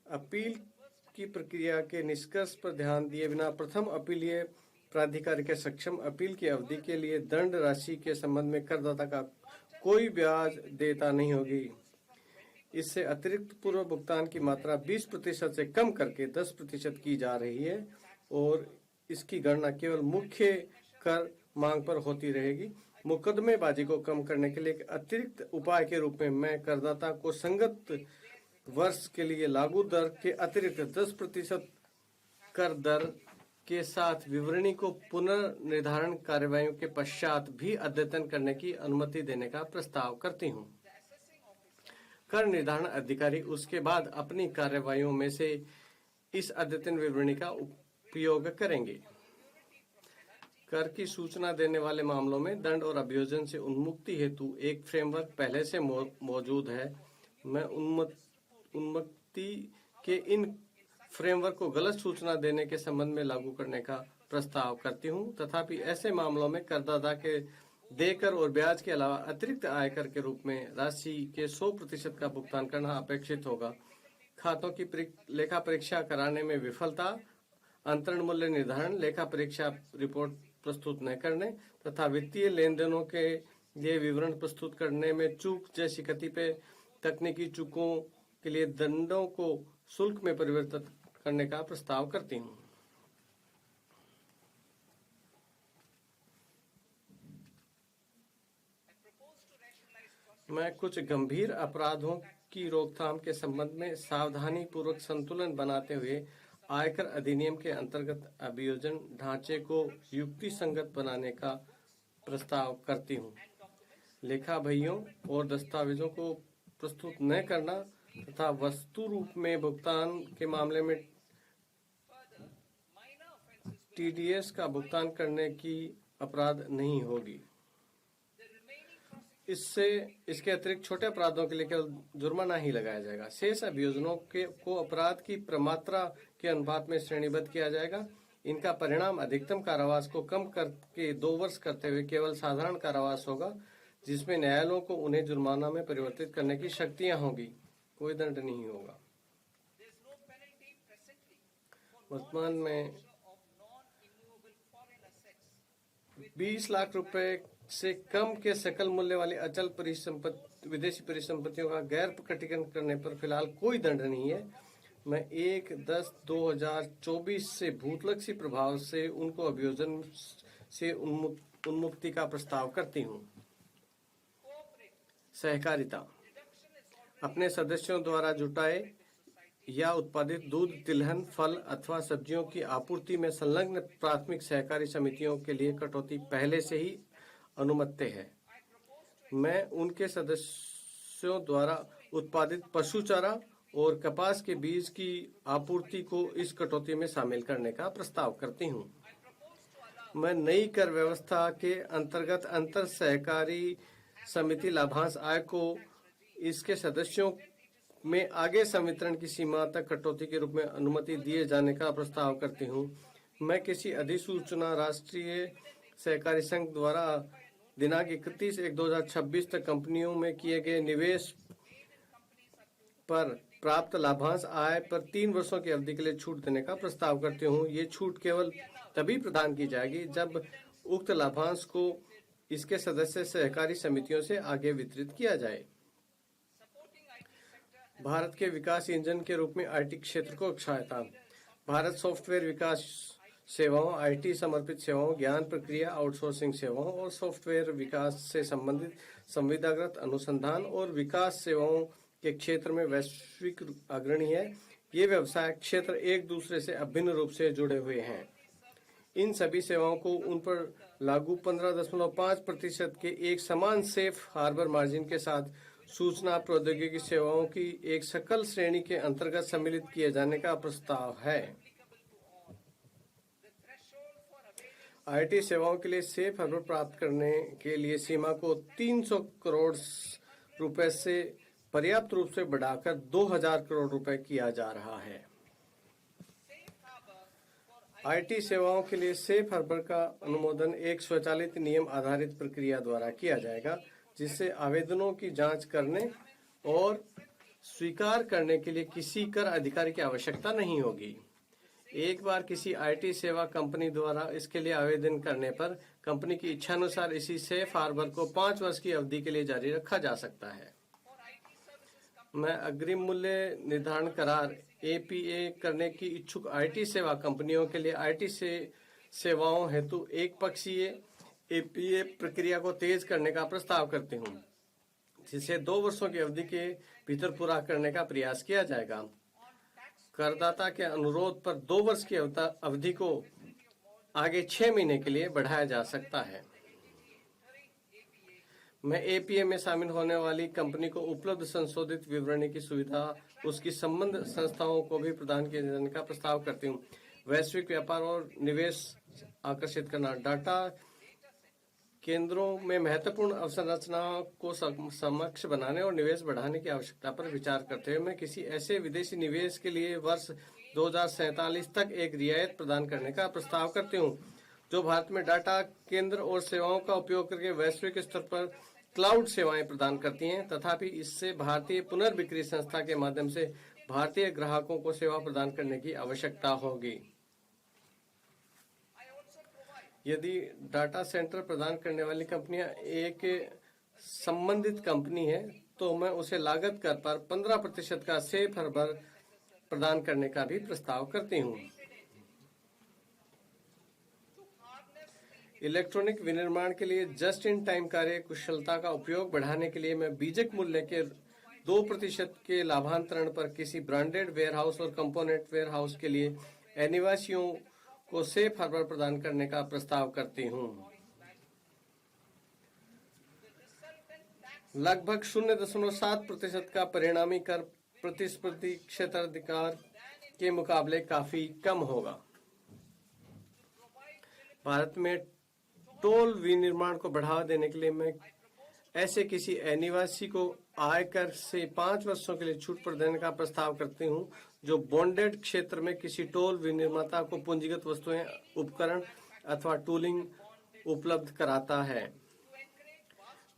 Appeal की प्रक्रिया के निष्कर्ष पर ध्यान दिए बिना प्रथम अपीलीय प्राधिकारी के सक्षम अपील की अवधि के लिए दंड राशि के संबंध में करदाता का कोई ब्याज देयता नहीं होगी। इससे अतिरिक्त पूर्व भुगतान की मात्रा 20% से कम करके 10% की जा रही है और इसकी गणना केवल मुख्य कर मांग पर होती रहेगी। मुकदमेबाजी को कम करने के लिए एक अतिरिक्त उपाय के रूप में मैं करदाता को संगत वर्ष के लिए लागू दर के अतिरिक्त 10% कर दर के साथ विवरणी को पुनर्निर्धारण कार्यवाहियों के पश्चात भी अद्यतन करने की अनुमति देने का प्रस्ताव करती हूँ। कर निर्धारण अधिकारी उसके बाद अपनी कार्यवाहियों में से इस अद्यतन विवरणी का उपयोग करेंगे। कर की सूचना देने वाले मामलों में दंड और अभियोजन से उन्मुक्ति हेतु एक फ्रेमवर्क पहले से मौजूद है। मैं उन्मुक्ति के इन फ्रेमवर्क को गलत सूचना देने के संबंध में लागू करने का प्रस्ताव करती हूँ। तथापि ऐसे मामलों में करदाता के देकर और ब्याज के अलावा अतिरिक्त आयकर के रूप में राशि के 100% का भुगतान करना अपेक्षित होगा। खातों की लेखा परीक्षा कराने में विफलता, अंतरण मूल्य निर्धारण, लेखा परीक्षा रिपोर्ट प्रस्तुत न करने तथा वित्तीय लेन देनों के लिए विवरण प्रस्तुत करने में चूक जैसी कतिपय तकनीकी चूकों के लिए दंडों को शुल्क में परिवर्तित करने का प्रस्ताव करती हूँ। मैं कुछ गंभीर अपराधों की रोकथाम के संबंध में सावधानी पूर्वक संतुलन बनाते हुए आयकर अधिनियम के अंतर्गत अभियोजन ढांचे को युक्ति संगत बनाने का प्रस्ताव करती हूँ। लेखा बहियों और दस्तावेजों को प्रस्तुत न करना तथा वस्तु रूप में भुगतान के मामले में टीडीएस का भुगतान करने की अपराध नहीं होगी। इसके अतिरिक्त छोटे अपराधों के लिए केवल जुर्माना ही लगाया जाएगा। शेष अभियोजनों को अपराध की प्रमात्रा के अनुपात में श्रेणीबद्ध किया जाएगा। इनका परिणाम अधिकतम कारावास को कम करके 2 वर्ष करते हुए केवल साधारण कारावास होगा, जिसमें न्यायालयों को उन्हें जुर्माना में परिवर्तित करने की शक्तियां होगी। कोई दंड नहीं होगा। वर्तमान में 20 लाख रुपए से कम के सकल मूल्य वाली अचल परिसंपत्ति विदेशी परिसंपत्तियों का गैर प्रकटीकरण करने पर फिलहाल कोई दंड नहीं है। मैं 1/10/2024 से भूतलक्षी प्रभाव से उनको अभियोजन से उन्मुक्ति का प्रस्ताव करती हूँ। सहकारिता अपने सदस्यों द्वारा जुटाए या उत्पादित दूध, तिलहन, फल अथवा सब्जियों की आपूर्ति में संलग्न प्राथमिक सहकारी समितियों के लिए कटौती पहले से ही अनुमत्य है। मैं उनके सदस्यों द्वारा उत्पादित पशु चारा और कपास के बीज की आपूर्ति को इस कटौती में शामिल करने का प्रस्ताव करती हूँ। मैं नई कर व्यवस्था के अंतर्गत अंतर सहकारी समिति लाभांश आय को इसके सदस्यों में आगे संवितरण की सीमा तक कटौती के रूप में अनुमति दिए जाने का प्रस्ताव करती हूँ। मैं किसी अधिसूचना राष्ट्रीय सहकारी संघ द्वारा दिनांक 31/1/2026 तक कंपनियों में किए गए निवेश पर प्राप्त लाभांश आय पर 3 वर्षों की अवधि के लिए छूट देने का प्रस्ताव करती हूँ। ये छूट केवल तभी प्रदान की जाएगी जब उक्त लाभांश को इसके सदस्य सहकारी समितियों से आगे वितरित किया जाए। भारत के विकास इंजन के रूप में आईटी क्षेत्र को सहायता। भारत सॉफ्टवेयर विकास सेवाओं, आईटी समर्पित सेवाओं, ज्ञान प्रक्रिया आउटसोर्सिंग सेवाओं और सॉफ्टवेयर विकास से संबंधित संविदागत अनुसंधान और विकास सेवाओं के क्षेत्र में वैश्विक अग्रणी है। ये व्यवसाय क्षेत्र एक दूसरे से अभिन्न रूप से जुड़े हुए हैं। इन सभी सेवाओं को उन पर लागू 15.5% के एक समान सेफ हार्बर मार्जिन के साथ सूचना प्रौद्योगिकी सेवाओं की एक सकल श्रेणी के अंतर्गत सम्मिलित किए जाने का प्रस्ताव है। आईटी सेवाओं के लिए सेफ हार्बर प्राप्त करने के लिए सीमा को 300 करोड़ रुपए से पर्याप्त रूप से बढ़ाकर 2000 करोड़ रुपए किया जा रहा है। आईटी सेवाओं के लिए सेफ हार्बर का अनुमोदन एक स्वचालित नियम आधारित प्रक्रिया द्वारा किया जाएगा, जिससे आवेदनों की जांच करने और स्वीकार करने के लिए किसी कर अधिकारी की आवश्यकता नहीं होगी। एक बार किसी आईटी सेवा कंपनी द्वारा इसके लिए आवेदन करने पर कंपनी की इच्छानुसार इसी सेफ हार्बर को 5 वर्ष की अवधि के लिए जारी रखा जा सकता है। मैं अग्रिम मूल्य निर्धारण करार एपीए करने की इच्छुक आईटी सेवा कंपनियों के लिए आईटी सेवाओं हेतु एक पक्षीय एपीए प्रक्रिया को तेज करने का प्रस्ताव करती हूँ, जिसे 2 वर्षों की अवधि के भीतर पूरा करने का प्रयास किया जाएगा। करदाता के अनुरोध पर 2 वर्ष की अवधि को आगे 6 महीने के लिए बढ़ाया जा सकता है। मैं एपीए में शामिल होने वाली कंपनी को उपलब्ध संशोधित विवरणी की सुविधा उसकी संबंध संस्थाओं को भी प्रदान किए जाने का प्रस्ताव करती हूँ। वैश्विक व्यापार और निवेश आकर्षित करना, डाटा केंद्रों में महत्वपूर्ण अवसंरचनाओं को समक्ष बनाने और निवेश बढ़ाने की आवश्यकता पर विचार करते हुए मैं किसी ऐसे विदेशी निवेश के लिए वर्ष 2047 तक एक रियायत प्रदान करने का प्रस्ताव करती हूँ, जो भारत में डाटा केंद्र और सेवाओं का उपयोग करके वैश्विक स्तर पर क्लाउड सेवाएं प्रदान करती हैं। तथापि इससे भारतीय पुनर्बिक्री संस्था के माध्यम से भारतीय ग्राहकों को सेवा प्रदान करने की आवश्यकता होगी। यदि डाटा सेंटर प्रदान करने वाली कंपनियां एक संबंधित कंपनी है तो मैं उसे लागत कर पर 15% का सेफ हार्बर प्रदान करने का भी प्रस्ताव करती हूँ। इलेक्ट्रॉनिक विनिर्माण के लिए जस्ट इन टाइम कार्य कुशलता का उपयोग बढ़ाने के लिए मैं बीजक मूल्य के 2% के लाभांतरण पर किसी ब्रांडेड वेयरहाउस और कंपोनेंट वेयरहाउस के लिए अनिवासियों को सेफ हार्बर प्रदान करने का प्रस्ताव करती हूँ। लगभग 0.7% का परिणामी कर प्रतिस्पर्धी क्षेत्राधिकार के मुकाबले काफी कम होगा। भारत में टोल विनिर्माण को बढ़ावा देने के लिए मैं ऐसे किसी अनिवासी को आयकर से 5 वर्षों के लिए छूट प्रदान का प्रस्ताव करती हूँ, जो बॉन्डेड क्षेत्र में किसी टोल विनिर्माता को पूंजीगत वस्तुएं, उपकरण अथवा टूलिंग उपलब्ध कराता है।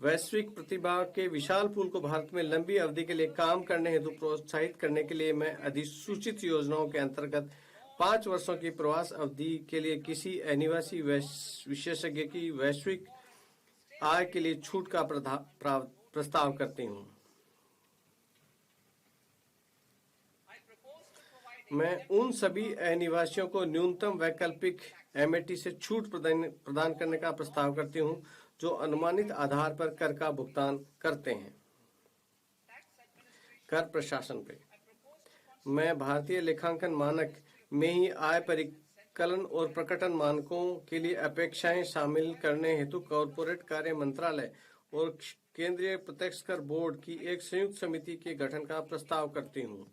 वैश्विक प्रतिभा के विशाल पूल को भारत में लंबी अवधि के लिए काम करने हेतु प्रोत्साहित करने के लिए मैं अधिसूचित योजनाओं के अंतर्गत 5 वर्षों की प्रवास अवधि के लिए किसी अनिवासी विशेषज्ञ की वैश्विक आय के लिए छूट का प्रस्ताव करती हूँ। मैं उन सभी अनिवासियों को न्यूनतम वैकल्पिक एमएटी से छूट प्रदान करने का प्रस्ताव करती हूँ, जो अनुमानित आधार पर कर का भुगतान करते हैं। कर प्रशासन पे मैं भारतीय लेखांकन मानक में ही आय परिकलन और प्रकटन मानकों के लिए अपेक्षाएं शामिल करने हेतु कॉर्पोरेट कार्य मंत्रालय और केंद्रीय प्रत्यक्ष कर बोर्ड की एक संयुक्त समिति के गठन का प्रस्ताव करती हूँ।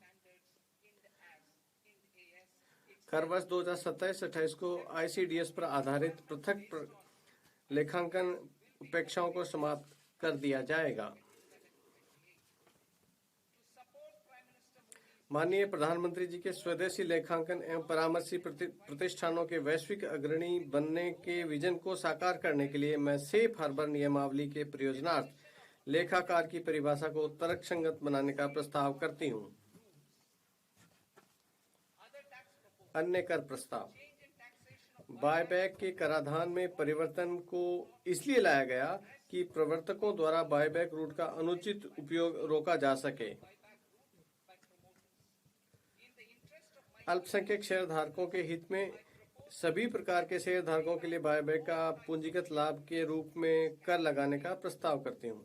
कर वर्ष 2027-28 को आईसीडीएस पर आधारित पृथक लेखांकन अपेक्षाओं को समाप्त कर दिया जाएगा। माननीय प्रधानमंत्री जी के स्वदेशी लेखांकन एवं परामर्शी प्रतिष्ठानों के वैश्विक अग्रणी बनने के विजन को साकार करने के लिए मैं सेफ हार्बर नियमावली के प्रयोजनार्थ लेखाकार की परिभाषा को तर्कसंगत बनाने का प्रस्ताव करती हूँ। अन्य कर प्रस्ताव बायबैक के कराधान में परिवर्तन को इसलिए लाया गया कि प्रवर्तकों द्वारा बायबैक रूट का अनुचित उपयोग रोका जा सके। अल्पसंख्यक शेयरधारकों के हित में सभी प्रकार के शेयरधारकों के लिए बायबैक का पूंजीगत लाभ के रूप में कर लगाने का प्रस्ताव करती हूँ।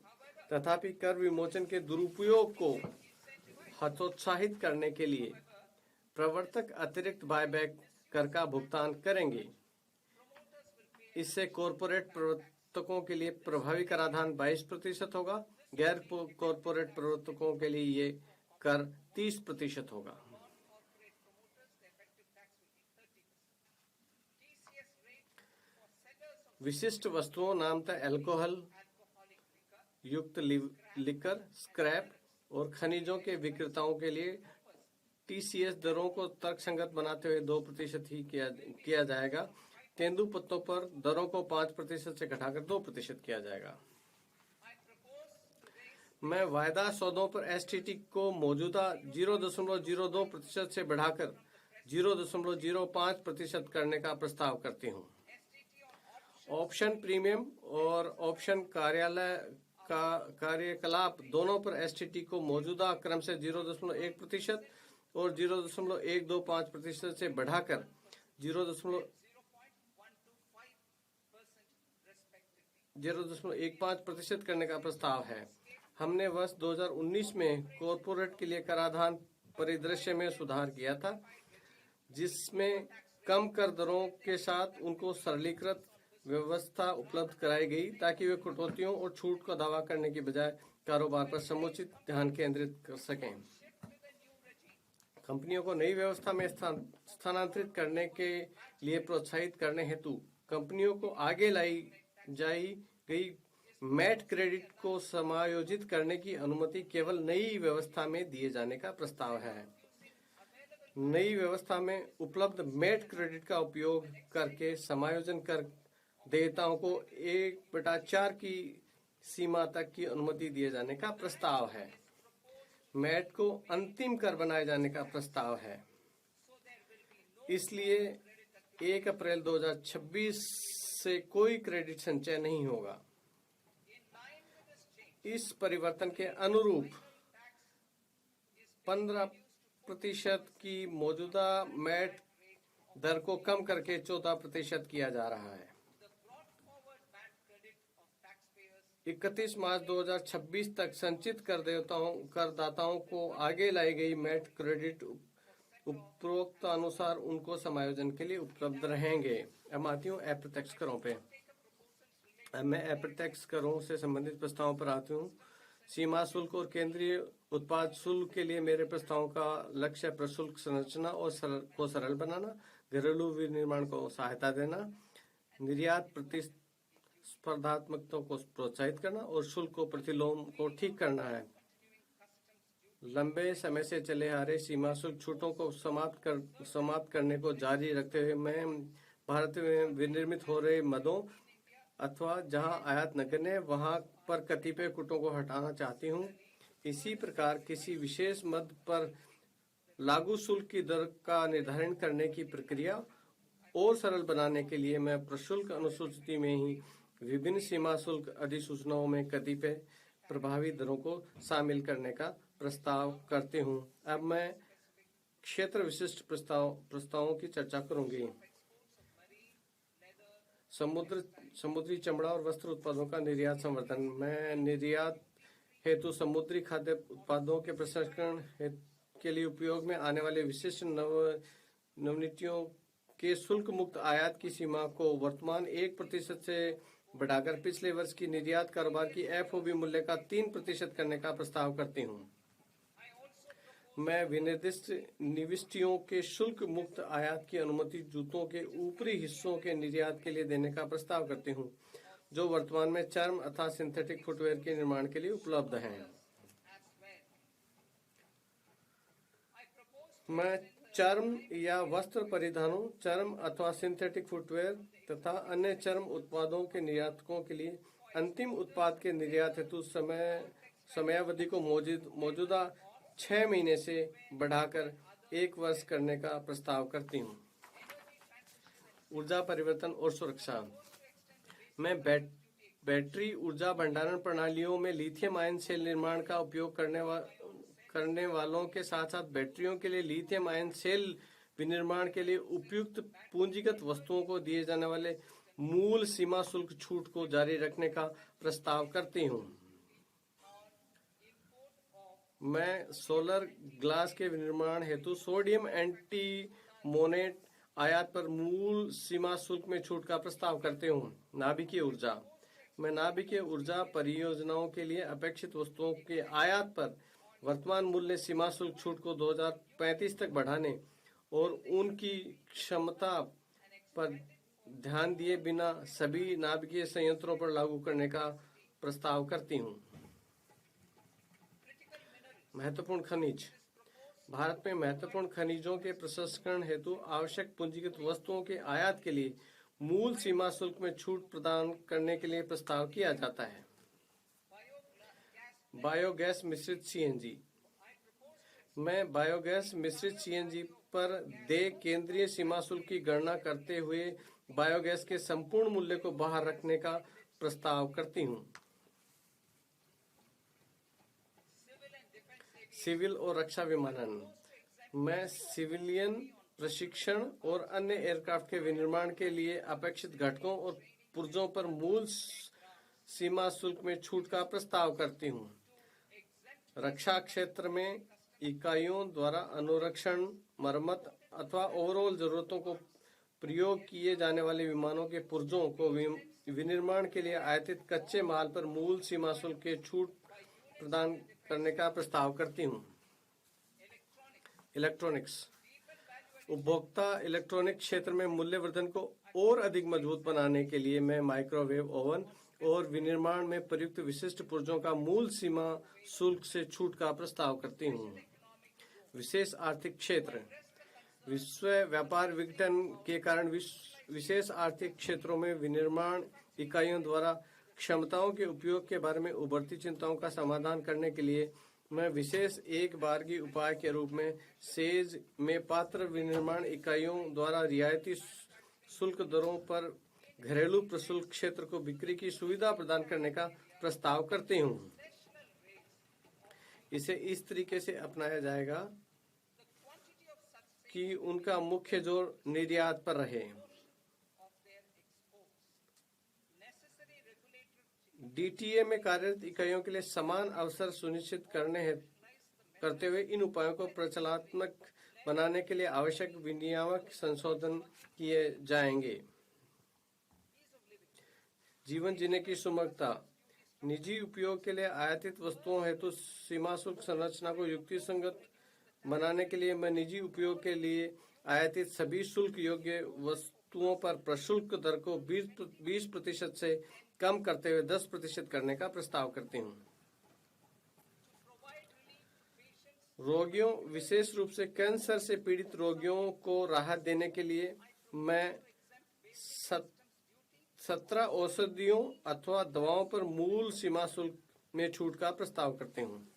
तथापि कर विमोचन के दुरुपयोग को हतोत्साहित करने के लिए प्रवर्तक अतिरिक्त बायबैक कर का भुगतान करेंगे। इससे कॉरपोरेट प्रवर्तकों के लिए प्रभावी कराधान 22% होगा। गैर कॉरपोरेट प्रवर्तकों के लिए ये कर 30% होगा। विशिष्ट वस्तुओं नामतः अल्कोहल युक्त लिकर, स्क्रैप और खनिजों के विक्रेताओं के लिए टीसीएस दरों को तर्कसंगत बनाते हुए 2% ही किया जाएगा। तेंदुपत्तों पर दरों को 5% से घटाकर 2% किया जाएगा। मैं वायदा सौदों पर एसटीटी को मौजूदा 0.02% से बढ़ाकर 0.05% करने का प्रस्ताव करती हूँ। ऑप्शन प्रीमियम और ऑप्शन कार्यकलाप दोनों पर एसटीटी को मौजूदा क्रम से 0.1% और 0.125% से बढ़ाकर 0.15% करने का प्रस्ताव है। हमने वर्ष 2019 में कॉरपोरेट के लिए कराधान परिदृश्य में सुधार किया था, जिसमें कम कर दरों के साथ उनको सरलीकृत व्यवस्था उपलब्ध कराई गई ताकि वे कटौतियों और छूट का दावा करने की बजाय कारोबार पर समुचित ध्यान केंद्रित कर सकें। कंपनियों को नई व्यवस्था में स्थानांतरित करने के लिए प्रोत्साहित करने हेतु कंपनियों को आगे लाई जाई गई मैट क्रेडिट को समायोजित करने की अनुमति केवल नई व्यवस्था में दिए जाने का प्रस्ताव है। नई व्यवस्था में उपलब्ध मैट क्रेडिट का उपयोग करके समायोजन कर देयताओं को 1/4 की सीमा तक की अनुमति दिए जाने का प्रस्ताव है। मैट को अंतिम कर बनाए जाने का प्रस्ताव है, इसलिए 1 अप्रैल 2026 से कोई क्रेडिट संचय नहीं होगा। इस परिवर्तन के अनुरूप 15% की मौजूदा मैट दर को कम करके 14% किया जा रहा है। 31 मार्च 2026 तक संचित करदाताओं को आगे लाई गई मैट क्रेडिट उपरोक्त अनुसार उनको समायोजन के लिए उपलब्ध रहेंगे। अब आती हूँ अप्रत्यक्ष करों पे। अब मैं अप्रत्यक्ष करों से संबंधित प्रस्तावों पर आती हूँ। सीमा शुल्क और केंद्रीय उत्पाद शुल्क के लिए मेरे प्रस्तावों का लक्ष्य प्रशुल्क संरचना और सरल बनाना, घरेलू विनिर्माण को सहायता देना, निर्यात प्रतिस्पर्धात्मकता को प्रोत्साहित करना और शुल्क को प्रतिलोम को ठीक करना है। लंबे समय से चले आ रहे सीमा शुल्क छूटों को समाप्त करने को जारी रखते हुए मैं भारत में विनिर्मित हो रहे मदों अथवा जहां आयात न करने वहां पर कतिपय कूटों को हटाना चाहती हूं। इसी प्रकार किसी विशेष मद पर लागू शुल्क की दर का निर्धारण करने की प्रक्रिया और सरल बनाने के लिए मैं प्रशुल्क अनुसूची में ही विभिन्न सीमा शुल्क अधिसूचनाओं में कतिपय प्रभावी दरों को शामिल करने का प्रस्ताव करती हूं। अब मैं क्षेत्र विशिष्ट प्रस्तावों की चर्चा करूंगी। समुद्री चमड़ा और वस्त्र उत्पादों का निर्यात संवर्धन। मैं निर्यात हेतु समुद्री खाद्य उत्पादों के प्रसंस्करण के लिए उपयोग में आने वाले विशिष्ट नवनीतियों के शुल्क मुक्त आयात की सीमा को वर्तमान 1% से बढ़ाकर पिछले वर्ष की निर्यात कारोबार की FOB मूल्य का 3% करने का प्रस्ताव करती हूँ। मैं विनिर्दिष्ट निविष्टियों के शुल्क मुक्त आयात की अनुमति जूतों के ऊपरी हिस्सों के निर्यात के लिए देने का प्रस्ताव करती हूँ, जो वर्तमान में चर्म अथवा सिंथेटिक फुटवेयर के निर्माण के लिए उपलब्ध हैं। मैं चर्म या वस्त्र परिधानों, चर्म अथवा सिंथेटिक फुटवेयर तथा अन्य चर्म उत्पादों के निर्यातकों के लिए अंतिम उत्पाद के निर्यात हेतु समयावधि को मौजूदा 6 महीने से बढ़ाकर 1 वर्ष करने का प्रस्ताव करती हूँ। ऊर्जा परिवर्तन और सुरक्षा। मैं बैटरी ऊर्जा भंडारण प्रणालियों में लिथियम आयन सेल निर्माण का उपयोग करने वालों के साथ साथ बैटरियों के लिए लिथियम आयन सेल विनिर्माण के लिए उपयुक्त पूंजीगत वस्तुओं को दिए जाने वाले मूल सीमा शुल्क छूट को जारी रखने का प्रस्ताव करती हूँ। मैं सोलर ग्लास के विनिर्माण हेतु सोडियम एंटीमोनेट आयात पर मूल सीमा शुल्क में छूट का प्रस्ताव करते हूँ। नाभिकीय ऊर्जा। मैं नाभिकीय ऊर्जा परियोजनाओं के लिए अपेक्षित वस्तुओं के आयात पर वर्तमान मूल्य सीमा शुल्क छूट को 2035 तक बढ़ाने और उनकी क्षमता पर ध्यान दिए बिना सभी नाभिकीय संयंत्रों पर लागू करने का प्रस्ताव करती हूँ। महत्वपूर्ण खनिज। भारत में महत्वपूर्ण खनिजों के प्रसंस्करण हेतु आवश्यक पूंजीगत वस्तुओं के आयात के लिए मूल सीमा शुल्क में छूट प्रदान करने के लिए प्रस्ताव किया जाता है। बायोगैस मिश्रित सीएनजी। मैं बायोगैस मिश्रित सीएनजी पर देय केंद्रीय सीमा शुल्क की गणना करते हुए बायोगैस के संपूर्ण मूल्य को बाहर रखने का प्रस्ताव करती हूँ। सिविल और रक्षा विमानन। मैं सिविलियन प्रशिक्षण और अन्य एयरक्राफ्ट के विनिर्माण के लिए अपेक्षित घटकों और पुर्जों पर मूल सीमा शुल्क में छूट का प्रस्ताव करती हूँ। रक्षा क्षेत्र में इकाइयों द्वारा अनुरक्षण, मरम्मत अथवा ओवरऑल जरूरतों को प्रयोग किए जाने वाले विमानों के पुर्जों को विनिर्माण के लिए आयातित कच्चे माल पर मूल सीमा शुल्क के छूट प्रदान करने का प्रस्ताव करती हूँ। इलेक्ट्रॉनिक्स। उपभोक्ता इलेक्ट्रॉनिक क्षेत्र में मूल्यवर्धन को और अधिक मजबूत बनाने के लिए मैं माइक्रोवेव ओवन और विनिर्माण में प्रयुक्त विशिष्ट पुर्जों का मूल सीमा शुल्क से छूट का प्रस्ताव करती हूँ। विशेष आर्थिक क्षेत्र। विश्व व्यापार विघटन के कारण विशेष आर्थिक क्षेत्रों में विनिर्माण इकाइयों द्वारा क्षमताओं के उपयोग के बारे में उभरती चिंताओं का समाधान करने के लिए मैं विशेष एक बारगी उपाय के रूप में सेज में पात्र विनिर्माण इकाइयों द्वारा रियायती शुल्क दरों पर घरेलू प्रशुल्क क्षेत्र को बिक्री की सुविधा प्रदान करने का प्रस्ताव करती हूँ। इसे इस तरीके से अपनाया जाएगा कि उनका मुख्य जोर निर्यात पर रहे। डीटीए में कार्यरत इकाइयों के लिए समान अवसर सुनिश्चित करते हुए इन उपायों को प्रचलात्मक बनाने के लिए आवश्यक विनियामक संशोधन किए जाएंगे। जीवन जीने की सुगमता। निजी उपयोग के लिए आयातित वस्तुओं हेतु सीमा शुल्क संरचना को युक्तिसंगत बनाने के लिए मैं निजी उपयोग के लिए आयातित सभी शुल्क योग्य वस्तुओं पर प्रशुल्क दर को 20% से कम करते हुए 10% करने का प्रस्ताव करती हूँ। रोगियों, विशेष रूप से कैंसर से पीड़ित रोगियों को राहत देने के लिए मैं 17 औषधियों अथवा दवाओं पर मूल सीमा शुल्क में छूट का प्रस्ताव करती हूँ।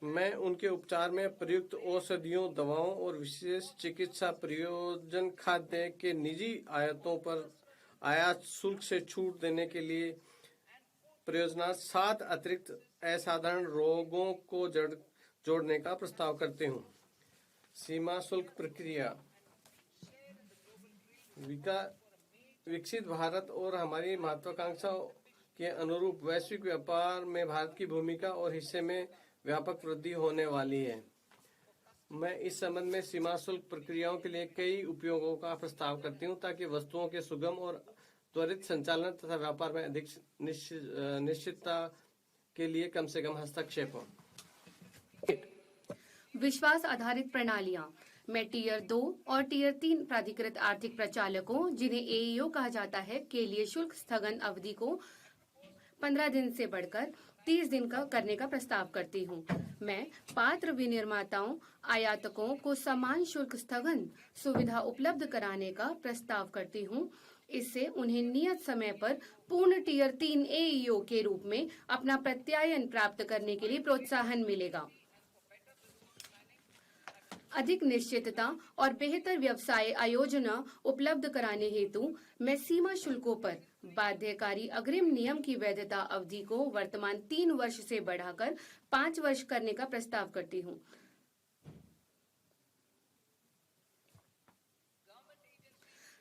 मैं उनके उपचार में प्रयुक्त औषधियों, दवाओं और विशेष चिकित्सा प्रयोजन खाद्य के निजी आयातों पर आयात शुल्क से छूट देने के लिए प्रयोजनार्थ 7 अतिरिक्त असाधारण रोगों को जोड़ने का प्रस्ताव करते हूँ। सीमा शुल्क प्रक्रिया। विकसित भारत और हमारी महत्वाकांक्षाओं के अनुरूप वैश्विक व्यापार में भारत की भूमिका और हिस्से में व्यापक वृद्धि होने वाली है। मैं इस संबंध में सीमा शुल्क प्रक्रियाओं के लिए कई उपयोगों का प्रस्ताव करती हूँ ताकि वस्तुओं के सुगम और त्वरित संचालन तथा व्यापार में अधिक निश्चितता के लिए कम से कम हस्तक्षेप हो। विश्वास आधारित प्रणालियां। मैं टीयर 2 और टीयर 3 प्राधिकृत आर्थिक प्रचालकों, जिन्हें एईओ कहा जाता है, के लिए शुल्क स्थगन अवधि को 15 दिन से बढ़कर 30 दिन का करने का प्रस्ताव करती हूँ। मैं पात्र विनिर्माताओं, आयातकों को समान शुल्क स्थगन सुविधा उपलब्ध कराने का प्रस्ताव करती हूँ। इससे उन्हें नियत समय पर पूर्ण टीयर 3 एईओ के रूप में अपना प्रत्यायन प्राप्त करने के लिए प्रोत्साहन मिलेगा। अधिक निश्चितता और बेहतर व्यवसाय आयोजना उपलब्ध कराने हेतु मैं सीमा शुल्कों पर बाध्यकारी अग्रिम नियम की वैधता अवधि को वर्तमान 3 वर्ष से बढ़ाकर 5 वर्ष करने का प्रस्ताव करती हूँ।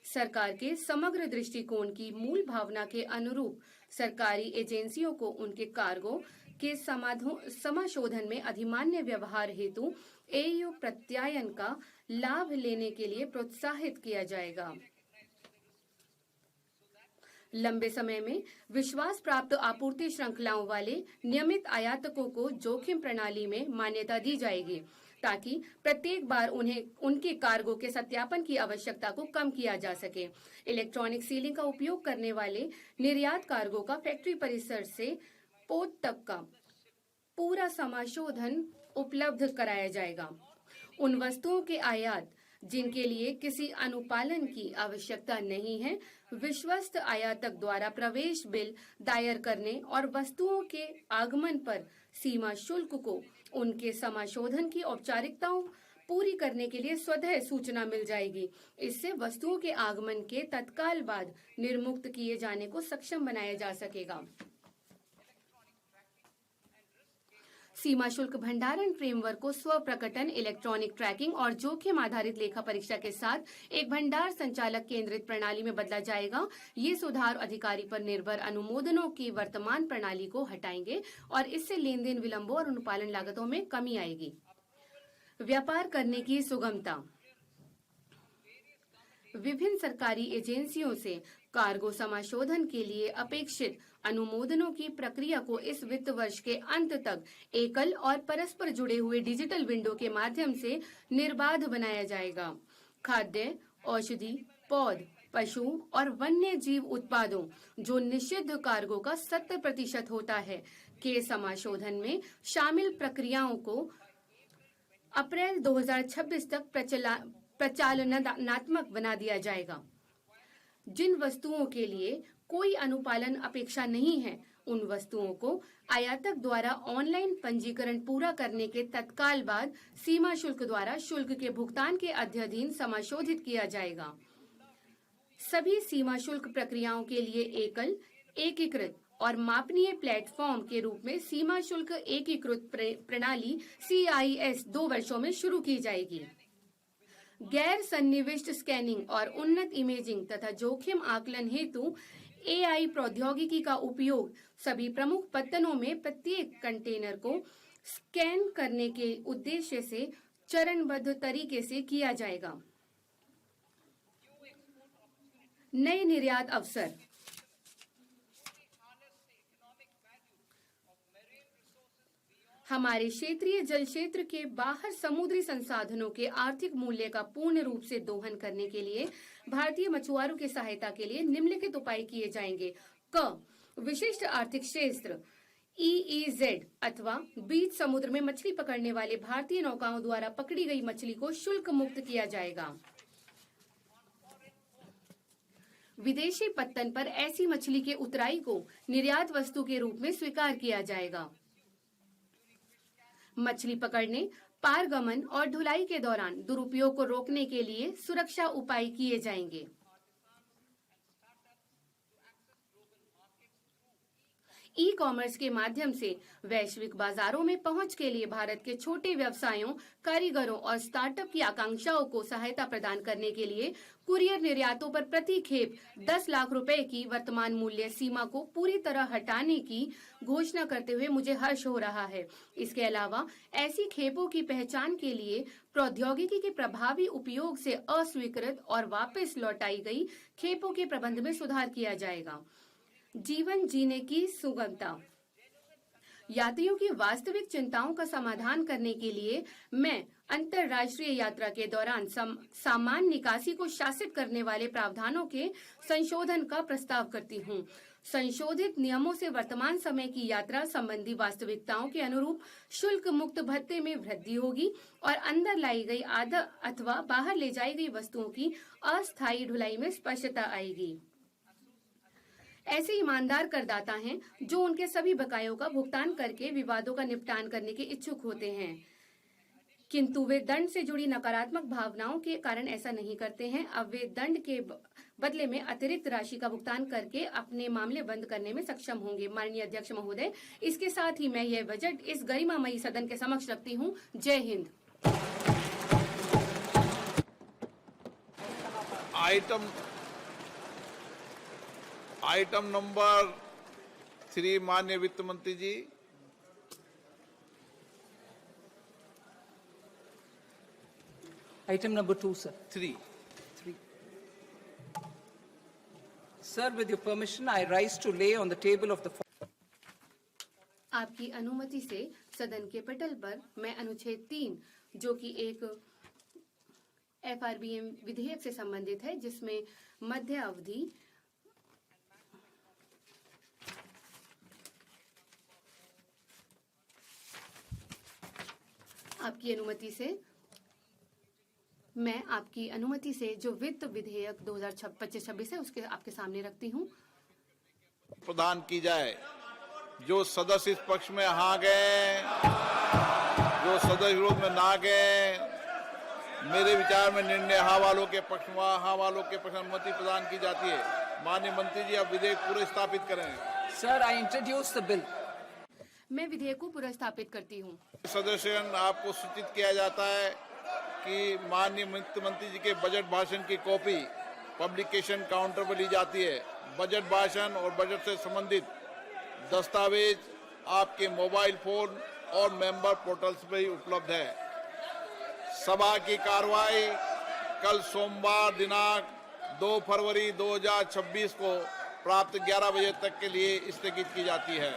सरकार के समग्र दृष्टिकोण की मूल भावना के अनुरूप सरकारी एजेंसियों को उनके कार्गो के समाशोधन में अधिमान्य व्यवहार हेतु एईओ प्रत्यायन का लाभ लेने के लिए प्रोत्साहित किया जाएगा। लंबे समय में विश्वास प्राप्त आपूर्ति श्रृंखलाओं वाले नियमित आयातकों को जोखिम प्रणाली में मान्यता दी जाएगी ताकि प्रत्येक बार उन्हें उनके कार्गो के सत्यापन की आवश्यकता को कम किया जा सके। इलेक्ट्रॉनिक सीलिंग का उपयोग करने वाले निर्यात कार्गो का फैक्ट्री परिसर से पोर्ट तक का पूरा समाशोधन उपलब्ध कराया जाएगा। उन वस्तुओं के आयात जिनके लिए किसी अनुपालन की आवश्यकता नहीं है, विश्वस्त आयातक द्वारा प्रवेश बिल दायर करने और वस्तुओं के आगमन पर सीमा शुल्क को उनके समाशोधन की औपचारिकताओं पूरी करने के लिए स्वतः सूचना मिल जाएगी। इससे वस्तुओं के आगमन के तत्काल बाद निर्मुक्त किए जाने को सक्षम बनाया जा सकेगा। सीमा शुल्क भंडारण फ्रेमवर्क को स्व प्रकटन, इलेक्ट्रॉनिक ट्रैकिंग और जोखिम आधारित लेखा परीक्षा के साथ एक भंडार संचालक केंद्रित प्रणाली में बदला जाएगा। ये सुधार अधिकारी पर निर्भर अनुमोदनों की वर्तमान प्रणाली को हटाएंगे और इससे लेन देन विलंबों और अनुपालन लागतों में कमी आएगी। व्यापार करने की सुगमता। विभिन्न सरकारी एजेंसियों से कार्गो समाशोधन के लिए अपेक्षित अनुमोदनों की प्रक्रिया को इस वित्त वर्ष के अंत तक एकल और परस्पर जुड़े हुए डिजिटल विंडो के माध्यम से निर्बाध बनाया जाएगा। खाद्य, औषधि, पौध, पशु और वन्य जीव उत्पादों जो निषिद्ध कार्गो का 70% होता है के समाशोधन में शामिल प्रक्रियाओं को अप्रैल 2026 तक प्रचालनात्मक बना दिया जाएगा। जिन वस्तुओं के लिए कोई अनुपालन अपेक्षा नहीं है, उन वस्तुओं को आयातक द्वारा ऑनलाइन पंजीकरण पूरा करने के तत्काल बाद सीमा शुल्क द्वारा शुल्क के भुगतान के अध्ययन समाशोधित किया जाएगा। सभी सीमा शुल्क प्रक्रियाओं के लिए एकल, एकीकृत और मापनीय प्लेटफॉर्म के रूप में सीमा शुल्क एकीकृत प्रणाली CIS 2 वर्षों में शुरू की जाएगी। गैर सन्निविष्ट स्कैनिंग और उन्नत इमेजिंग तथा जोखिम आकलन हेतु AI प्रौद्योगिकी का उपयोग सभी प्रमुख पत्तनों में प्रत्येक कंटेनर को स्कैन करने के उद्देश्य से चरणबद्ध तरीके से किया जाएगा। नए निर्यात अवसर। हमारे क्षेत्रीय जल क्षेत्र के बाहर समुद्री संसाधनों के आर्थिक मूल्य का पूर्ण रूप से दोहन करने के लिए भारतीय मछुआरों की सहायता के लिए निम्नलिखित उपाय किए जाएंगे। क, विशिष्ट आर्थिक क्षेत्र EEZ अथवा बीच समुद्र में मछली पकड़ने वाले भारतीय नौकाओं द्वारा पकड़ी गई मछली को शुल्क मुक्त किया जाएगा। विदेशी पत्तन पर ऐसी मछली के उतराई को निर्यात वस्तु के रूप में स्वीकार किया जाएगा। मछली पकड़ने, पारगमन और ढुलाई के दौरान दुरुपयोग को रोकने के लिए सुरक्षा उपाय किए जाएंगे। ई-कॉमर्स के माध्यम से वैश्विक बाजारों में पहुंच के लिए भारत के छोटे व्यवसायों, कारीगरों और स्टार्टअप की आकांक्षाओं को सहायता प्रदान करने के लिए कुरियर निर्यातों पर प्रति खेप 10 लाख रुपए की वर्तमान मूल्य सीमा को पूरी तरह हटाने की घोषणा करते हुए मुझे हर्ष हो रहा है। इसके अलावा ऐसी खेपों की पहचान के लिए प्रौद्योगिकी के प्रभावी उपयोग से अस्वीकृत और वापस लौटाई गई खेपों के प्रबंध में सुधार किया जाएगा। जीवन जीने की सुगमता। यात्रियों की वास्तविक चिंताओं का समाधान करने के लिए मैं अंतर्राष्ट्रीय यात्रा के दौरान सामान निकासी को शासित करने वाले प्रावधानों के संशोधन का प्रस्ताव करती हूँ। संशोधित नियमों से वर्तमान समय की यात्रा संबंधी वास्तविकताओं के अनुरूप शुल्क मुक्त भत्ते में वृद्धि होगी और अंदर लाई गई आधा अथवा बाहर ले जाई गई वस्तुओं की अस्थायी ढुलाई में स्पष्टता आएगी। ऐसे ईमानदार करदाता हैं जो उनके सभी बकायों का भुगतान करके विवादों का निपटान करने के इच्छुक होते हैं, किंतु वे दंड से जुड़ी नकारात्मक भावनाओं के कारण ऐसा नहीं करते हैं। अब वे दंड के बदले में अतिरिक्त राशि का भुगतान करके अपने मामले बंद करने में सक्षम होंगे। माननीय अध्यक्ष महोदय, इसके साथ ही मैं यह बजट इस गरिमामयी सदन के समक्ष रखती हूँ। जय हिंद। आइटम नंबर 3, माननीय वित्त मंत्री जी। Item number 2, sir. 3। Sir, with your permission, I rise to lay on the table of the. आपकी अनुमति से सदन के पटल पर मैं अनुच्छेद 3, जो कि एक FRBM विधेयक से संबंधित है, जिसमें मध्य अवधि आपकी अनुमति से मैं आपकी अनुमति से जो वित्त विधेयक 2025-26 है उसके आपके सामने रखती हूँ। प्रदान की जाए। जो सदस्य इस पक्ष में हाँ गए, जो सदस्य विरोध में ना गए, मेरे विचार में निर्णय हाँ वालों के पक्ष में, हाँ वालों के पक्ष में अनुमति प्रदान की जाती है। माननीय मंत्री जी, आप विधेयक पूरे स्थापित करें। Sir, I introduce the bill. मैं विधेयक को पुनर्स्थापित करती हूँ। सदस्यगण, आपको सूचित किया जाता है कि माननीय वित्त मंत्री जी के बजट भाषण की कॉपी पब्लिकेशन काउंटर पर ली जाती है। बजट भाषण और बजट से संबंधित दस्तावेज आपके मोबाइल फोन और मेंबर पोर्टल्स पर ही उपलब्ध है। सभा की कार्रवाई कल सोमवार दिनांक 2 फरवरी 2026 को प्राप्त 11 बजे तक के लिए स्थगित की जाती है।